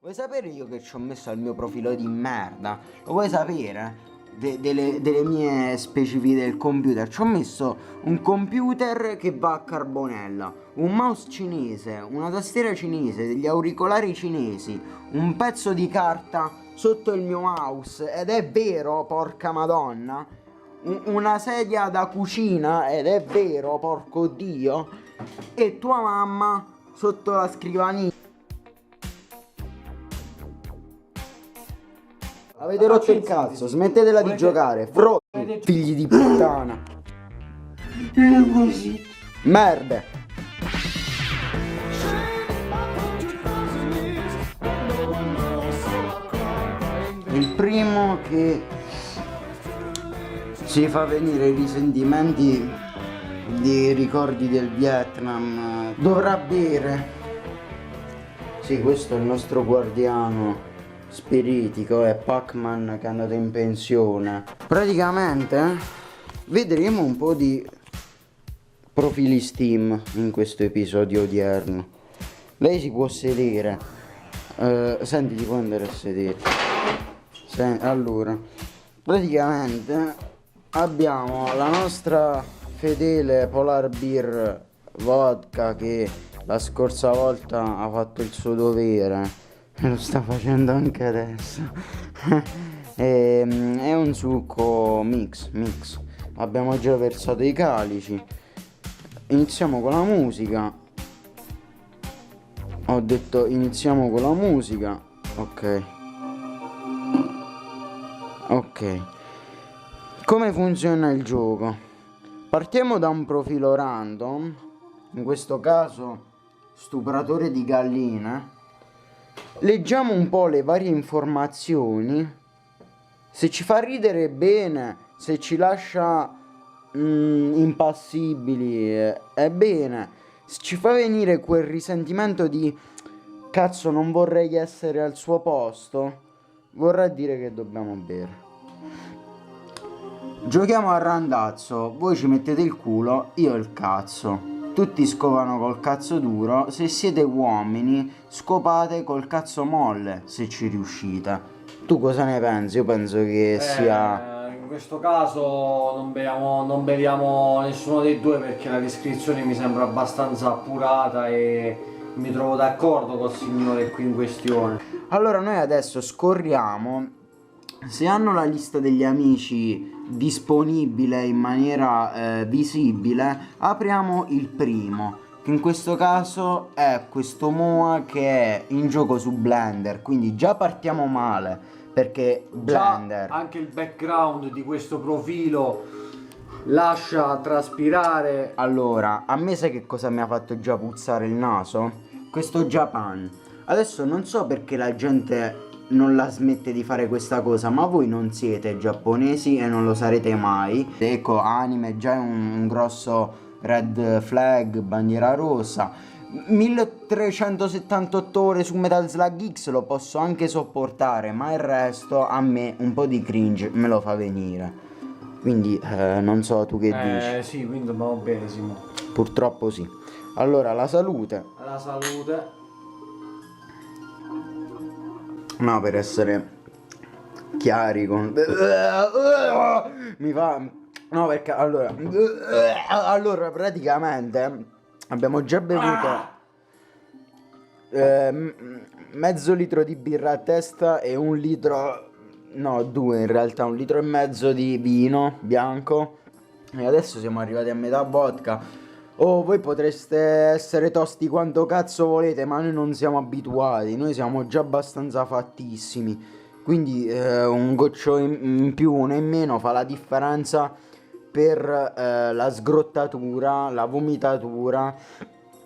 Vuoi sapere io che ci ho messo al mio profilo di merda? Lo vuoi sapere? Delle mie specifiche del computer. Ci ho messo un computer che va a carbonella, un mouse cinese, una tastiera cinese, degli auricolari cinesi, un pezzo di carta sotto il mio mouse, ed è vero, porca madonna, una sedia da cucina, ed è vero, porco dio, e tua mamma sotto la scrivania. Avete rotto il cazzo, smettetela di giocare, figli di puttana. Merda. Il primo che ci fa venire i risentimenti dei ricordi del Vietnam dovrà bere. Sì, questo è il nostro guardiano spiritico, è Pac-Man che è andato in pensione. Praticamente vedremo un po' di profili Steam in questo episodio odierno. Lei si può sedere. Senti, ti può andare a sedere. Allora, praticamente abbiamo la nostra fedele Polar Beer Vodka che la scorsa volta ha fatto il suo dovere. Lo sta facendo anche adesso. È un succo mix. Abbiamo già versato i calici. Iniziamo con la musica. Ho detto iniziamo con la musica. Ok. Come funziona il gioco? Partiamo da un profilo random. In questo caso stupratore di galline. Leggiamo un po' le varie informazioni. Se ci fa ridere bene, se ci lascia impassibili è bene. Se ci fa venire quel risentimento di cazzo non vorrei essere al suo posto, vorrà dire che dobbiamo bere. Giochiamo a randazzo, voi ci mettete il culo, io il cazzo. Tutti scopano col cazzo duro, se siete uomini scopate col cazzo molle, se ci riuscite. Tu cosa ne pensi? Io penso che sia... In questo caso non beviamo nessuno dei due perché la descrizione mi sembra abbastanza appurata e mi trovo d'accordo col signore qui in questione. Allora noi adesso scorriamo, se hanno la lista degli amici disponibile in maniera visibile, apriamo il primo, che in questo caso è questo Moa che è in gioco su Blender, quindi già partiamo male perché Blender... Già anche il background di questo profilo lascia traspirare. Allora, a me sai che cosa mi ha fatto già puzzare il naso? Questo Japan. Adesso non so perché la gente non la smette di fare questa cosa, ma voi non siete giapponesi e non lo sarete mai. Ecco, anime già è un grosso red flag, bandiera rossa. 1378 ore su Metal Slug X lo posso anche sopportare, ma il resto a me un po' di cringe me lo fa venire. Quindi non so tu che dici. Sì, quindi dobbiamo bene, Simo. Purtroppo sì. Allora, la salute. La salute. No, per essere chiari con... Mi fa... No, perché allora praticamente abbiamo già bevuto mezzo litro di birra a testa e un litro... No, due in realtà, 1,5 litri di vino bianco. E adesso siamo arrivati a metà vodka. Oh, voi potreste essere tosti quanto cazzo volete, ma noi non siamo abituati, noi siamo già abbastanza fattissimi. Quindi un goccio in più, uno in meno fa la differenza per la sgrottatura, la vomitatura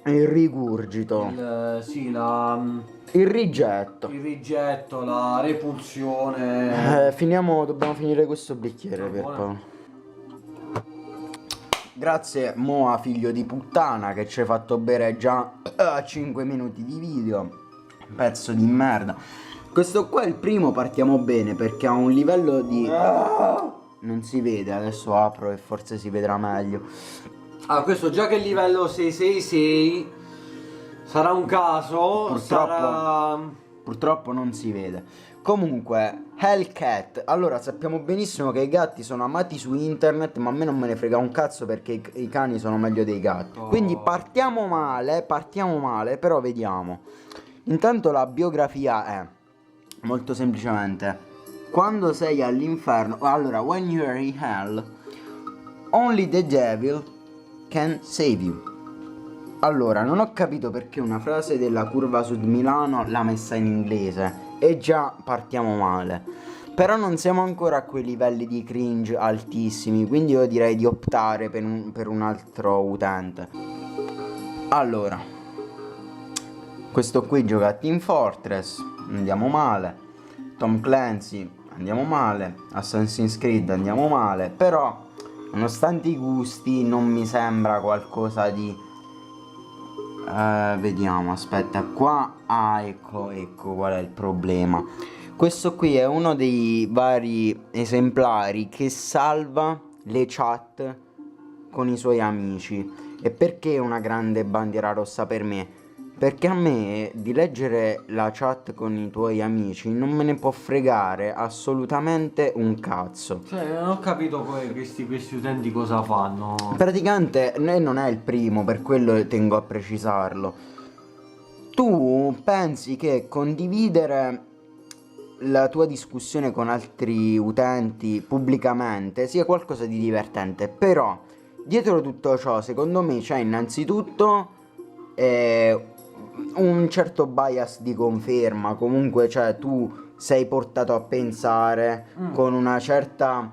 e il rigurgito. Il rigetto, la repulsione. Dobbiamo finire questo bicchiere per Paolo. Grazie Moa, figlio di puttana, che ci hai fatto bere già 5 minuti di video. Pezzo di merda. Questo qua è il primo, partiamo bene perché ha un livello di... Non si vede, adesso apro e forse si vedrà meglio. Ah, questo già che è livello 666 sarà un caso. Purtroppo, sarà... purtroppo non si vede. Comunque, Hellcat. Allora, sappiamo benissimo che i gatti sono amati su internet, ma a me non me ne frega un cazzo perché i cani sono meglio dei gatti. Quindi partiamo male, però vediamo. Intanto la biografia è molto semplicemente: quando sei all'inferno, allora, when you are in hell, only the devil can save you. Allora, non ho capito perché una frase della Curva Sud Milano l'ha messa in inglese e già partiamo male. Però non siamo ancora a quei livelli di cringe altissimi, quindi io direi di optare per un altro utente. Allora, questo qui gioca a Team Fortress, andiamo male. Tom Clancy, andiamo male. Assassin's Creed, andiamo male. Però, nonostante i gusti, non mi sembra qualcosa di... vediamo, aspetta, qua... Ah, ecco qual è il problema. Questo qui è uno dei vari esemplari che salva le chat con i suoi amici. E perché è una grande bandiera rossa per me? Perché a me di leggere la chat con i tuoi amici non me ne può fregare assolutamente un cazzo. Cioè, non ho capito poi questi utenti cosa fanno. Praticamente non è il primo, per quello tengo a precisarlo. Tu pensi che condividere la tua discussione con altri utenti pubblicamente sia qualcosa di divertente, però dietro tutto ciò secondo me c'è innanzitutto un certo bias di conferma. Comunque, cioè, tu sei portato a pensare con una certa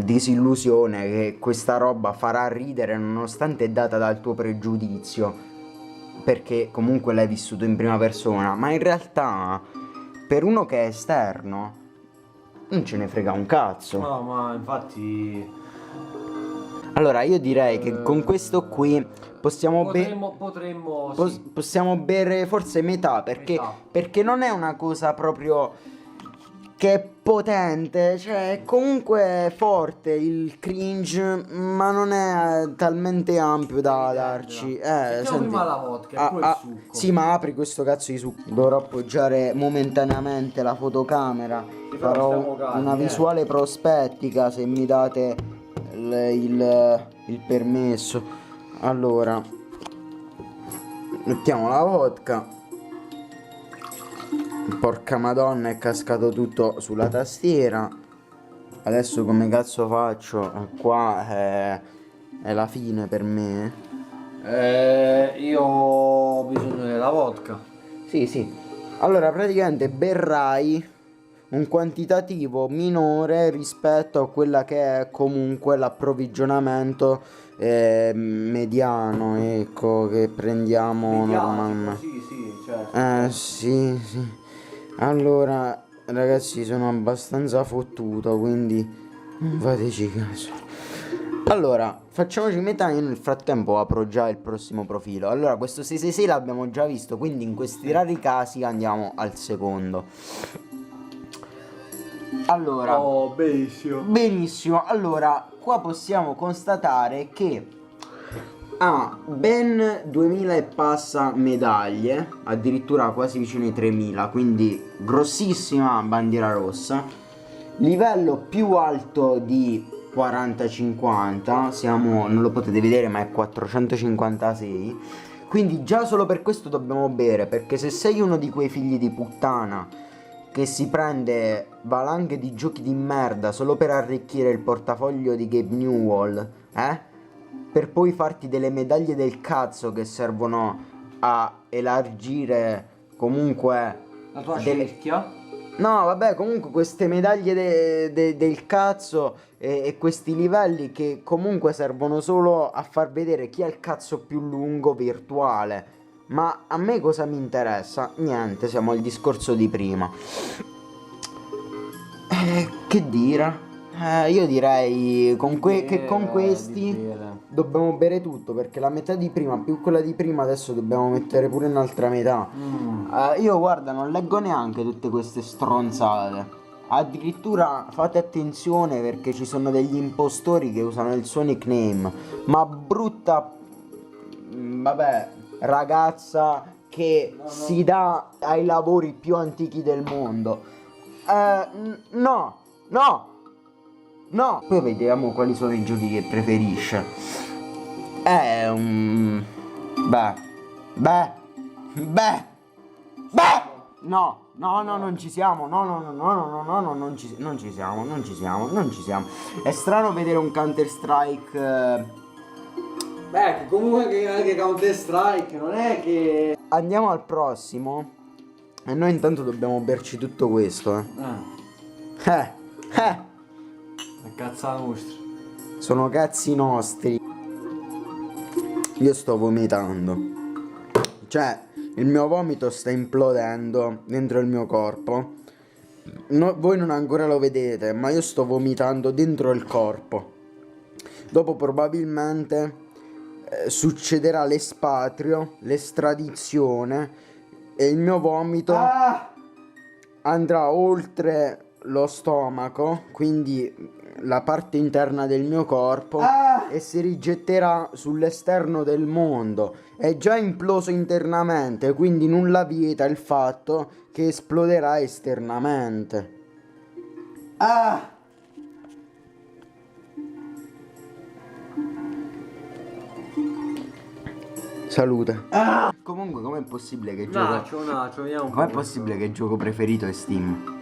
disillusione che questa roba farà ridere nonostante è data dal tuo pregiudizio, perché comunque l'hai vissuto in prima persona, ma in realtà per uno che è esterno non ce ne frega un cazzo. No, ma infatti... Allora io direi che con questo qui possiamo possiamo bere forse metà, perché non è una cosa proprio che è potente, cioè è comunque forte il cringe, ma non è talmente ampio da darci. Senti, prima la vodka e poi il succo. Sì, ma apri questo cazzo di succo. Dovrò appoggiare momentaneamente la fotocamera. Farò una visuale prospettica se mi date il permesso. Allora, mettiamo la vodka. Porca madonna, è cascato tutto sulla tastiera. Adesso come cazzo faccio? Qua è la fine per me. Io ho bisogno della vodka. Sì. Allora praticamente berrai un quantitativo minore rispetto a quella che è comunque l'approvvigionamento mediano, ecco, che prendiamo normalmente. Sì, certo. Sì. Allora, ragazzi, sono abbastanza fottuto, quindi fateci caso. Allora, facciamoci metà, io nel frattempo apro già il prossimo profilo. Allora, questo 666 l'abbiamo già visto, quindi in questi rari casi andiamo al secondo. Allora, benissimo. Allora, qua possiamo constatare che ha ben 2000 e passa medaglie, addirittura quasi vicino ai 3000, quindi grossissima bandiera rossa. Livello più alto di 40-50, siamo, non lo potete vedere, ma è 456. Quindi già solo per questo dobbiamo bere, perché se sei uno di quei figli di puttana che si prende valanghe di giochi di merda solo per arricchire il portafoglio di Gabe Newell, per poi farti delle medaglie del cazzo che servono a elargire comunque la tua cerchia. No, vabbè, comunque queste medaglie del cazzo e questi livelli che comunque servono solo a far vedere chi ha il cazzo più lungo virtuale. Ma a me cosa mi interessa? Niente, siamo al discorso di prima. Che dire? Io direi che con questi dobbiamo bere tutto, perché la metà di prima più quella di prima adesso dobbiamo mettere pure un'altra metà. Io guarda, non leggo neanche tutte queste stronzate. Addirittura fate attenzione perché ci sono degli impostori che usano il suo nickname. Ma brutta, vabbè, ragazza che si dà ai lavori più antichi del mondo. No, no, no. Poi vediamo quali sono i giochi che preferisce. Beh. No, non ci siamo. No, non ci siamo. È strano vedere un Counter Strike. Beh, comunque che anche Counter Strike non è che... Andiamo al prossimo. E noi intanto dobbiamo berci tutto questo, È cazza nostra. Sono cazzi nostri. Io sto vomitando. Cioè, il mio vomito sta implodendo dentro il mio corpo. Voi non ancora lo vedete, ma io sto vomitando dentro il corpo. Dopo probabilmente succederà l'espatrio, l'estradizione e il mio vomito andrà oltre lo stomaco, quindi la parte interna del mio corpo, e si rigetterà sull'esterno del mondo. È già imploso internamente, quindi nulla vieta il fatto che esploderà esternamente. Salute. Comunque, com'è possibile che gioco? Vediamo un po'. Com'è possibile che il gioco preferito è Steam?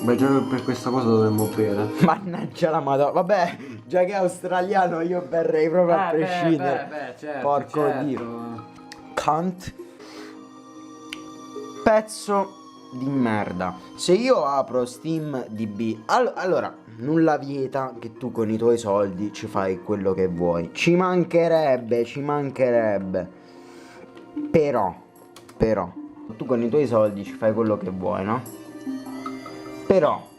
Beh, già per questa cosa dovremmo bere. Mannaggia la madonna. Vabbè, già che è australiano io berrei proprio a prescindere. Certo, Porco certo. Dio. Cunt. Pezzo di merda. Se io apro Steam DB, allora nulla vieta che tu con i tuoi soldi ci fai quello che vuoi. Ci mancherebbe. Però tu con i tuoi soldi ci fai quello che vuoi, no? Però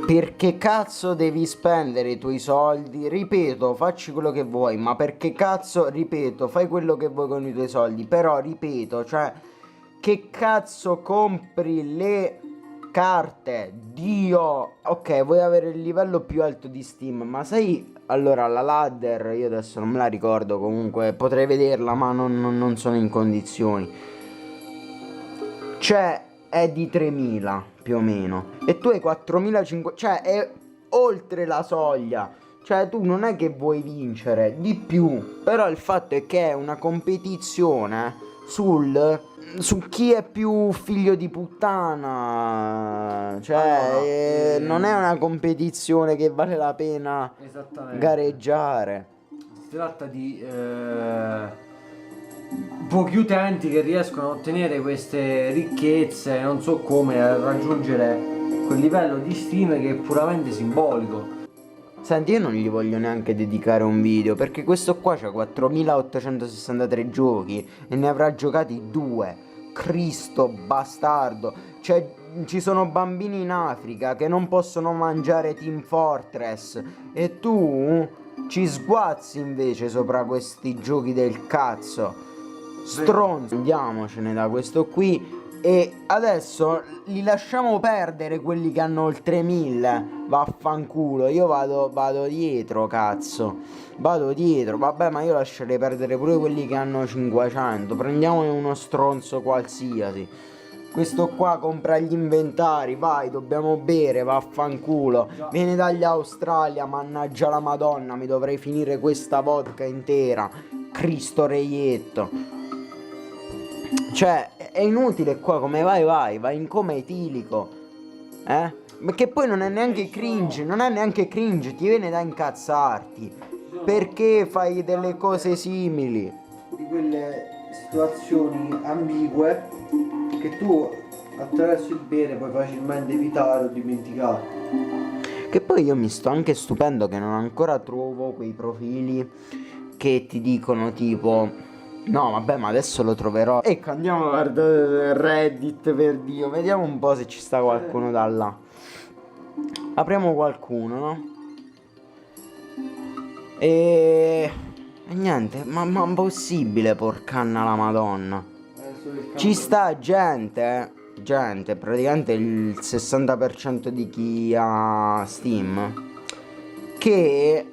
perché cazzo devi spendere i tuoi soldi? Ripeto, facci quello che vuoi, ma perché cazzo, ripeto, fai quello che vuoi con i tuoi soldi. Però ripeto, cioè, che cazzo compri le carte? Dio. Ok, vuoi avere il livello più alto di Steam, ma sai, allora la ladder, io adesso non me la ricordo, comunque potrei vederla, ma non sono in condizioni. Cioè, è di 3.000 più o meno, e tu hai 4.500, cioè è oltre la soglia. Cioè tu non è che vuoi vincere di più, però il fatto è che è una competizione su chi è più figlio di puttana. Cioè non è una competizione che vale la pena gareggiare. Si tratta di pochi utenti che riescono a ottenere queste ricchezze, non so come, a raggiungere quel livello di stime che è puramente simbolico. Senti, io non gli voglio neanche dedicare un video, perché questo qua c'ha 4.863 giochi e ne avrà giocati 2. Cristo bastardo. Cioè, ci sono bambini in Africa che non possono mangiare Team Fortress e tu ci sguazzi invece sopra questi giochi del cazzo. Stronzo. Andiamocene da questo qui. E adesso li lasciamo perdere quelli che hanno oltre 1.000. Vaffanculo. Io vado dietro, cazzo. Vado dietro. Vabbè, ma io lascerei perdere pure quelli che hanno 500. Prendiamone uno stronzo qualsiasi. Questo qua compra gli inventari. Vai, dobbiamo bere, vaffanculo. Viene dagli Australia, mannaggia la madonna. Mi dovrei finire questa vodka intera. Cristo reietto. Cioè, è inutile qua, come vai in coma etilico. Perché poi non è neanche cringe, ti viene da incazzarti. Perché fai delle cose simili? Di quelle situazioni ambigue che tu attraverso il bere puoi facilmente evitare o dimenticare. Che poi io mi sto anche stupendo che non ancora trovo quei profili che ti dicono tipo: no, vabbè, ma adesso lo troverò. Ecco, andiamo a guardare Reddit, per Dio. Vediamo un po' se ci sta qualcuno da là. Apriamo qualcuno, no? E niente, ma impossibile, porcanna la madonna. Ci sta gente, praticamente il 60% di chi ha Steam, che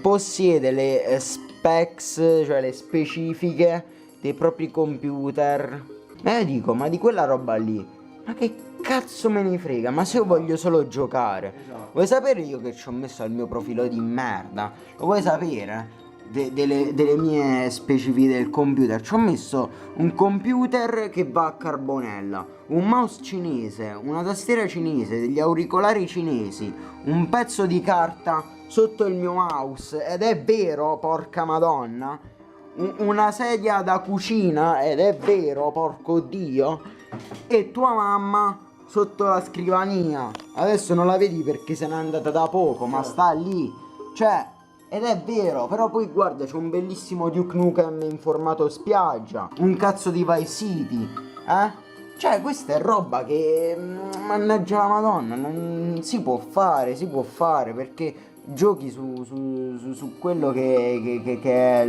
possiede le specs, cioè le specifiche dei propri computer. E io dico, ma di quella roba lì, ma che cazzo me ne frega? Ma se io voglio solo giocare, Esatto. vuoi sapere io che ci ho messo al mio profilo di merda? Lo vuoi sapere? Delle mie specifiche del computer. Ci ho messo un computer che va a carbonella, un mouse cinese, una tastiera cinese, degli auricolari cinesi, un pezzo di carta sotto il mio mouse, ed è vero, porca madonna, una sedia da cucina, ed è vero, porco dio, e tua mamma sotto la scrivania. Adesso non la vedi perché se n'è andata da poco, ma sta lì, cioè, ed è vero. Però poi guarda, c'è un bellissimo Duke Nukem in formato spiaggia, un cazzo di Vice City, cioè questa è roba che, mannaggia la madonna, non si può fare, perché giochi su quello che è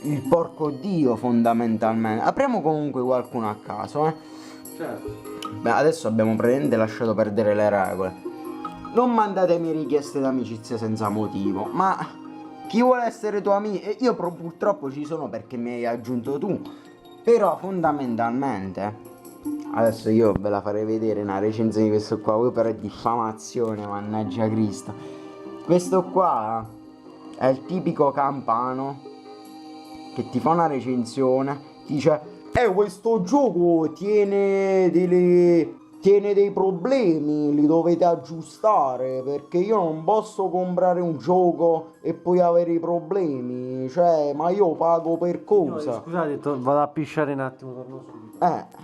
il porco dio, fondamentalmente. Apriamo comunque qualcuno a caso, Certo. Beh, adesso abbiamo praticamente lasciato perdere le regole. Non mandatemi richieste d'amicizia senza motivo, ma chi vuole essere tuo amico? Io purtroppo ci sono perché mi hai aggiunto tu. Però fondamentalmente, adesso io ve la farei vedere una recensione di questo qua, voi però è diffamazione, mannaggia Cristo. Questo qua è il tipico campano che ti fa una recensione, ti dice questo gioco tiene dei problemi, li dovete aggiustare, perché io non posso comprare un gioco e poi avere i problemi, cioè, ma io pago per cosa? Scusate, vado a pisciare un attimo, torno subito.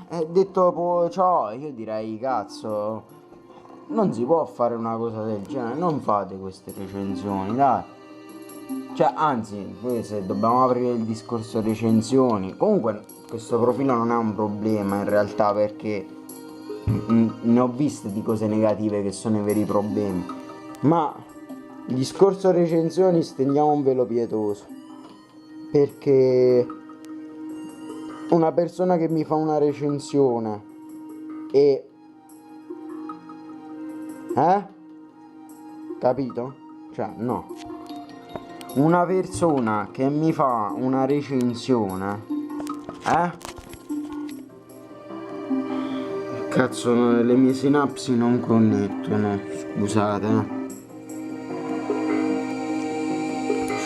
È detto ciò, io direi cazzo, non si può fare una cosa del genere, non fate queste recensioni, dai. Cioè, anzi, poi se dobbiamo aprire il discorso recensioni, comunque questo profilo non è un problema in realtà, perché ne ho viste di cose negative che sono i veri problemi. Ma il discorso recensioni stendiamo un velo pietoso, perché una persona che mi fa una recensione e capito? Cioè, no. Una persona che mi fa una recensione, cazzo, le mie sinapsi non connettono, scusate,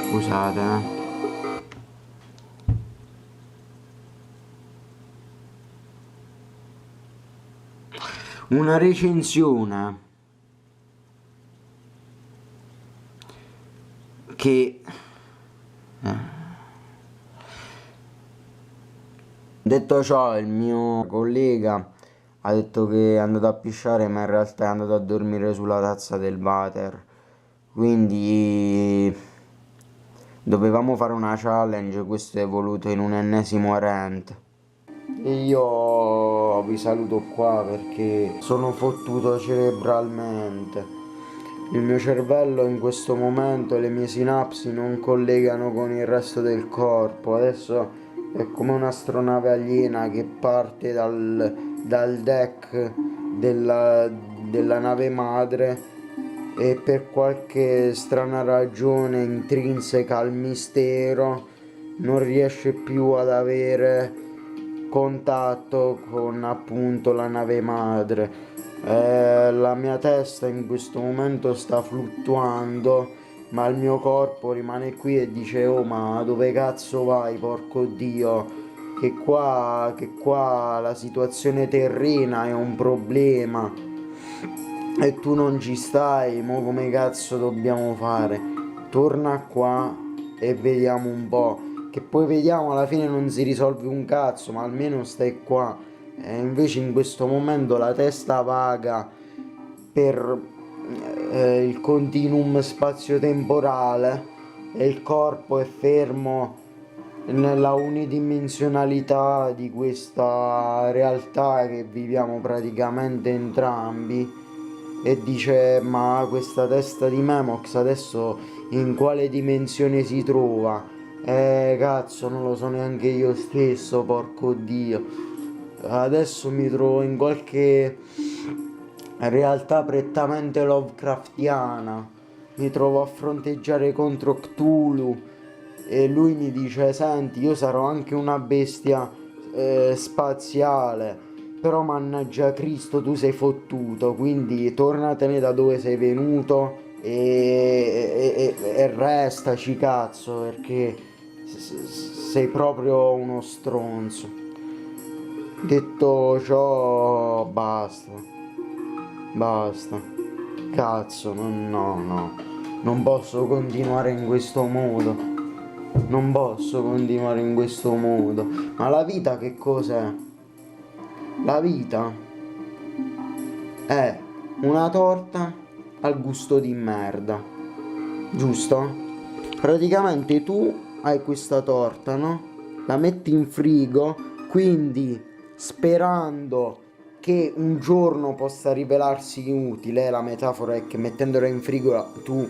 scusate. Una recensione che detto ciò, il mio collega ha detto che è andato a pisciare, ma in realtà è andato a dormire sulla tazza del water, quindi dovevamo fare una challenge, questo è evoluto in un ennesimo rant. E io vi saluto qua perché sono fottuto cerebralmente. Il mio cervello in questo momento, le mie sinapsi non collegano con il resto del corpo. Adesso è come un'astronave aliena che parte dal deck della nave madre e per qualche strana ragione intrinseca al mistero non riesce più ad avere contatto con appunto la nave madre. La mia testa in questo momento sta fluttuando, ma il mio corpo rimane qui e dice oh, ma dove cazzo vai, porco dio, che qua la situazione terrena è un problema e tu non ci stai, mo come cazzo dobbiamo fare? Torna qua e vediamo un po', che poi vediamo, alla fine non si risolve un cazzo, ma almeno stai qua. E invece in questo momento la testa vaga per il continuum spazio-temporale e il corpo è fermo nella unidimensionalità di questa realtà che viviamo praticamente entrambi, e dice ma questa testa di Memox adesso in quale dimensione si trova? Cazzo, non lo so neanche io stesso, porco dio. Adesso mi trovo in qualche realtà prettamente Lovecraftiana. Mi trovo a fronteggiare contro Cthulhu e lui mi dice: senti, io sarò anche una bestia spaziale, però mannaggia Cristo tu sei fottuto, quindi tornatene da dove sei venuto e restaci cazzo, perché sei proprio uno stronzo. Detto ciò, basta, cazzo, no, non posso continuare in questo modo, non posso continuare in questo modo. Ma la vita che cos'è? La vita è una torta al gusto di merda, giusto? Praticamente tu hai questa torta, no? La metti in frigo, quindi sperando che un giorno possa rivelarsi utile. La metafora è che mettendola in frigo tu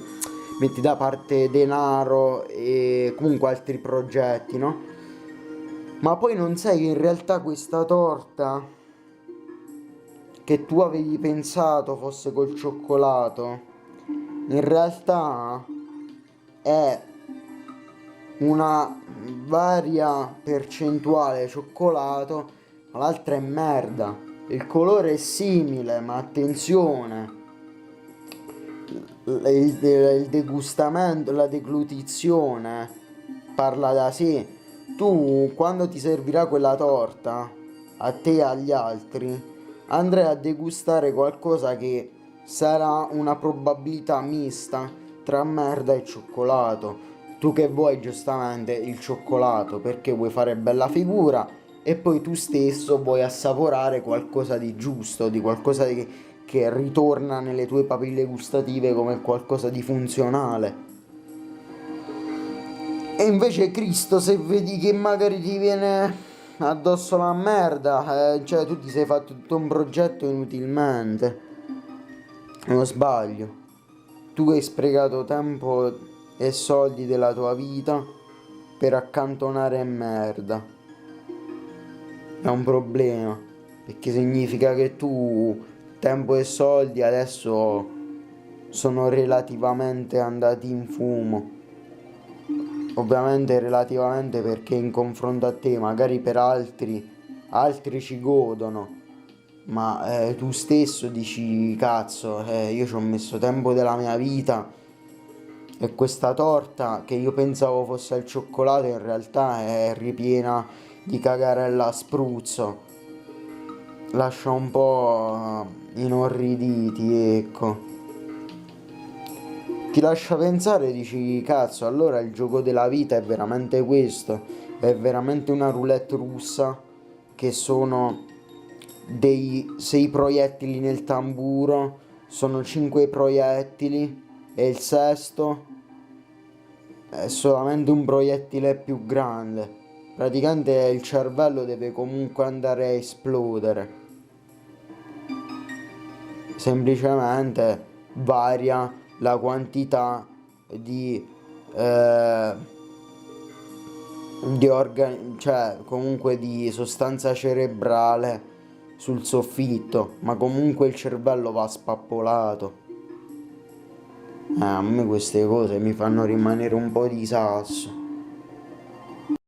metti da parte denaro e comunque altri progetti, no? Ma poi non sai che in realtà questa torta che tu avevi pensato fosse col cioccolato, in realtà è una varia percentuale cioccolato, ma l'altra è merda. Il colore è simile, ma attenzione, il degustamento, la deglutizione parla da sé. Tu quando ti servirà quella torta, a te e agli altri, andrai a degustare qualcosa che sarà una probabilità mista tra merda e cioccolato. Tu che vuoi giustamente il cioccolato perché vuoi fare bella figura e poi tu stesso vuoi assaporare qualcosa di giusto, di qualcosa che ritorna nelle tue papille gustative come qualcosa di funzionale. E invece Cristo, se vedi che magari ti viene addosso la merda, cioè tu ti sei fatto tutto un progetto inutilmente. Non sbaglio. Tu hai sprecato tempo e soldi della tua vita per accantonare merda. È un problema, perché significa che tu tempo e soldi adesso sono relativamente andati in fumo. Ovviamente relativamente perché in confronto a te, magari per altri ci godono, ma tu stesso dici cazzo, io ci ho messo tempo della mia vita e questa torta che io pensavo fosse al cioccolato in realtà è ripiena di cagarella a spruzzo. Lascia un po' inorriditi, ecco. Ti lascia pensare, dici cazzo, allora il gioco della vita è veramente questo, è veramente una roulette russa che sono dei 6 proiettili nel tamburo, sono 5 proiettili e il sesto è solamente un proiettile più grande. Praticamente il cervello deve comunque andare a esplodere. Semplicemente varia la quantità di cioè comunque di sostanza cerebrale sul soffitto, ma comunque il cervello va spappolato. A me queste cose mi fanno rimanere un po' di sasso.